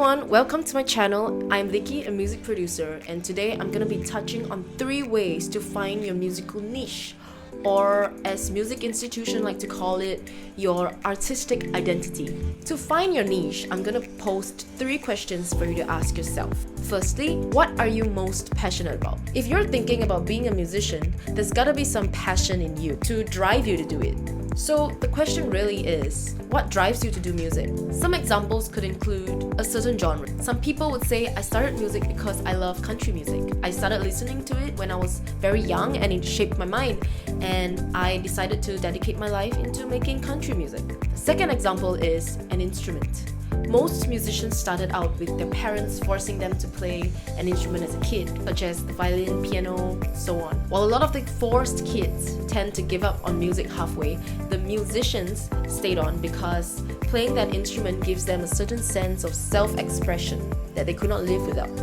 everyone, welcome to my channel. I'm Vicky, a music producer, and today I'm gonna be touching on 3 ways to find your musical niche, or as music institution like to call it, your artistic identity. To find your niche, I'm gonna post 3 questions for you to ask yourself. Firstly, what are you most passionate about? If you're thinking about being a musician, there's gotta be some passion in you to drive you to do it. So the question really is, what drives you to do music? Some examples could include a certain genre. Some people would say, I started music because I love country music. I started listening to it when I was very young and it shaped my mind, and I decided to dedicate my life into making country music. The second example is an instrument. Most musicians started out with their parents forcing them to play an instrument as a kid, such as the violin, piano, so on. While a lot of the forced kids tend to give up on music halfway, the musicians stayed on because playing that instrument gives them a certain sense of self-expression that they could not live without.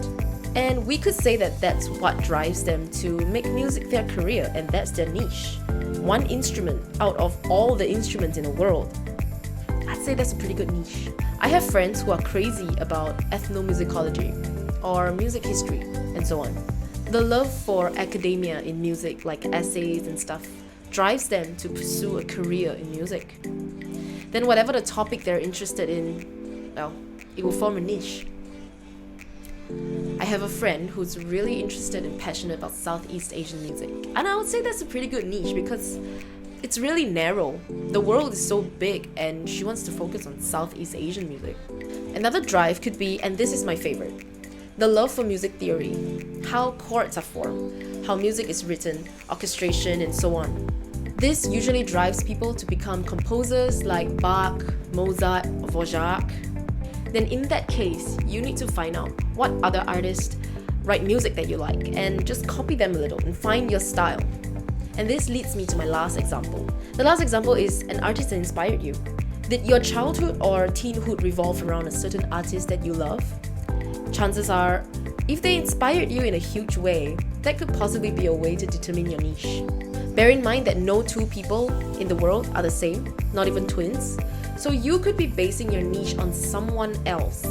And we could say that that's what drives them to make music their career, and that's their niche. One instrument out of all the instruments in the world. I'd say that's a pretty good niche. I have friends who are crazy about ethnomusicology or music history and so on. The love for academia in music, like essays and stuff, drives them to pursue a career in music. Then whatever the topic they're interested in, well, it will form a niche. I have a friend who's really interested and passionate about Southeast Asian music. And I would say that's a pretty good niche because it's really narrow. The world is so big and she wants to focus on Southeast Asian music. Another drive could be, and this is my favorite, the love for music theory, how chords are formed, how music is written, orchestration, and so on. This usually drives people to become composers like Bach, Mozart, or Dvorak. Then in that case, you need to find out what other artists write music that you like and just copy them a little and find your style. And this leads me to my last example. The last example is an artist that inspired you. Did your childhood or teenhood revolve around a certain artist that you love? Chances are, if they inspired you in a huge way, that could possibly be a way to determine your niche. Bear in mind that no 2 people in the world are the same, not even twins. So you could be basing your niche on someone else,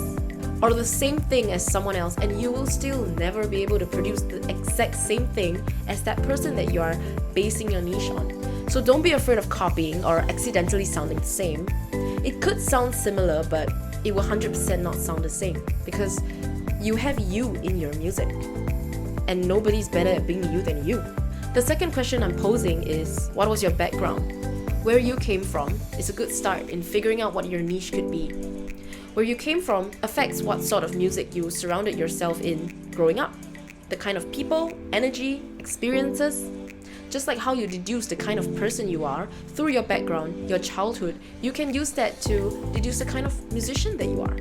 or the same thing as someone else, and you will still never be able to produce the exact same thing as that person that you are basing your niche on. So don't be afraid of copying or accidentally sounding the same. It could sound similar, but it will 100% not sound the same because you have you in your music, and nobody's better at being you than you. The second question I'm posing is, what was your background? Where you came from is a good start in figuring out what your niche could be. Where you came from affects what sort of music you surrounded yourself in growing up. The kind of people, energy, experiences. Just like how you deduce the kind of person you are through your background, your childhood, you can use that to deduce the kind of musician that you are.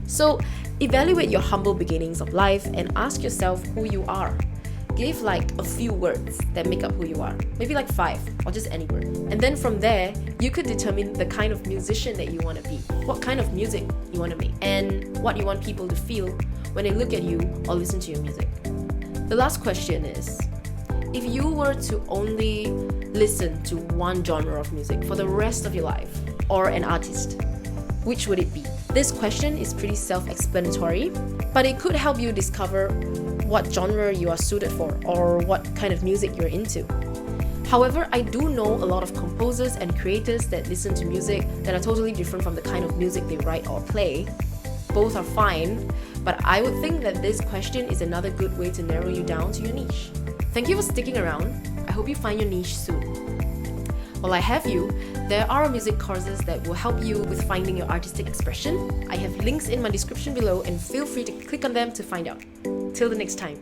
So evaluate your humble beginnings of life and ask yourself who you are. Give like a few words that make up who you are. Maybe like 5 or just any word. And then from there, you could determine the kind of musician that you want to be, what kind of music you want to make, and what you want people to feel when they look at you or listen to your music. The last question is, if you were to only listen to one genre of music for the rest of your life, or an artist, which would it be? This question is pretty self-explanatory, but it could help you discover what genre you are suited for or what kind of music you're into. However, I do know a lot of composers and creators that listen to music that are totally different from the kind of music they write or play. Both are fine, but I would think that this question is another good way to narrow you down to your niche. Thank you for sticking around. I hope you find your niche soon. While I have you, there are music courses that will help you with finding your artistic expression. I have links in my description below and feel free to click on them to find out. Till the next time.